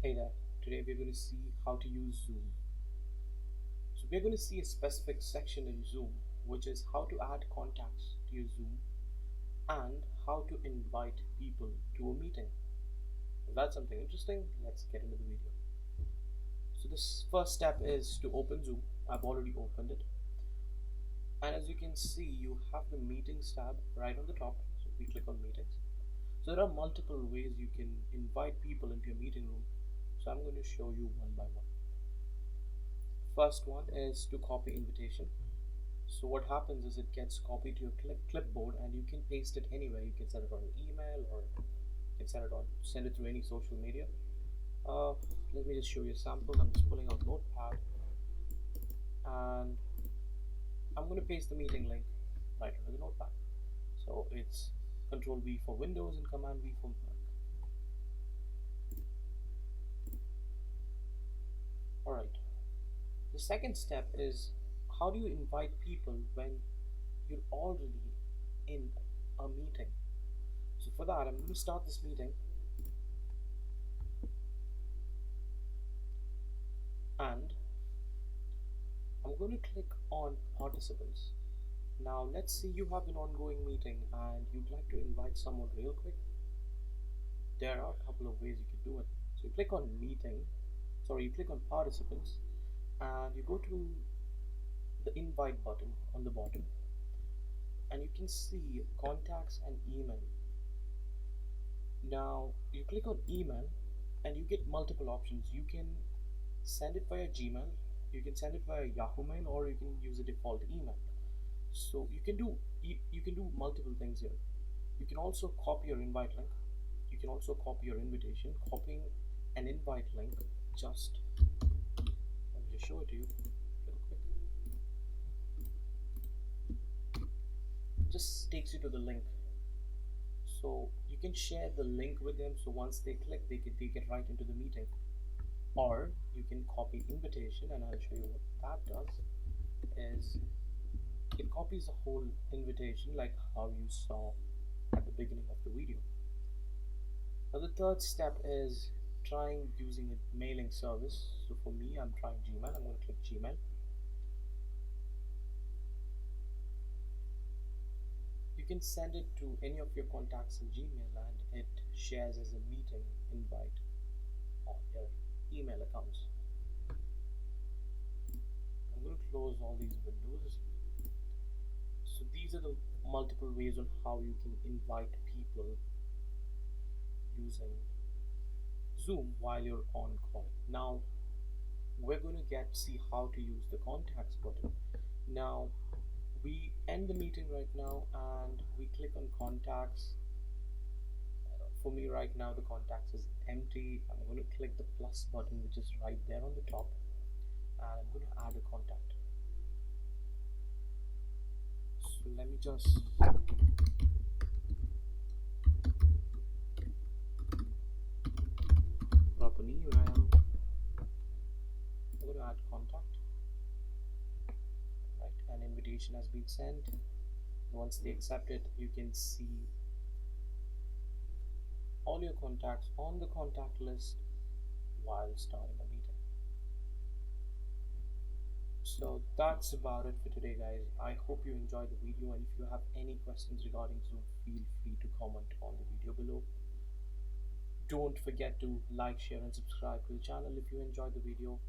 Hey there, today we're going to see how to use Zoom. So we're going to see a specific section in Zoom, which is how to add contacts to your Zoom and how to invite people to a meeting. If that's something interesting, let's get into the video. So this first step is to open Zoom. I've already opened it. And as you can see, you have the meetings tab right on the top. So we click on meetings. So there are multiple ways you can invite people into your meeting room. So I'm going to show you one by one. First one is to copy invitation. So what happens is it gets copied to your clipboard and you can paste it anywhere. You can send it on an email or you can send it through any social media. Let me just show you a sample. I'm just pulling out Notepad and I'm going to paste the meeting link right under the Notepad. So it's Control V for Windows and Command V for Mac. Alright. The second step is how do you invite people when you're already in a meeting? So for that, I'm going to start this meeting and I'm going to click on participants. Now let's say you have an ongoing meeting and you'd like to invite someone real quick. There are a couple of ways you can do it. So you click on you click on participants and you go to the invite button on the bottom and you can see contacts and email. Now you click on email and you get multiple options. You can send it via Gmail, you can send it via Yahoo Mail, or you can use a default email. So you can do multiple things here. You can also copy your invite link. You can also copy your invitation. Copying an invite link let me just show it to you real quick. Just takes you to the link. So you can share the link with them. So once they click, they get right into the meeting. Or you can copy invitation, and I'll show you what that does. Is it copies the whole invitation like how you saw at the beginning of the video. Now the third step is trying using a mailing service. So for me, I'm trying Gmail. I'm going to click Gmail. You can send it to any of your contacts in Gmail and it shares as a meeting invite on your email accounts. I'm going to close all these windows. So these are the multiple ways on how you can invite people using Zoom while you're on call. Now we're going to see how to use the contacts button. Now we end the meeting right now and we click on contacts. For me right now the contacts is empty. I'm going to click the plus button which is right there on the top and I'm going to add a contact. So let me just drop an email. I'm going to add contact. Right, an invitation has been sent. Once they accept it, you can see all your contacts on the contact list while starting a meeting. So that's about it for today, guys. I hope you enjoyed the video, and if you have any questions regarding Zoom, feel free to comment on the video below. Don't forget to like, share and subscribe to the channel if you enjoyed the video.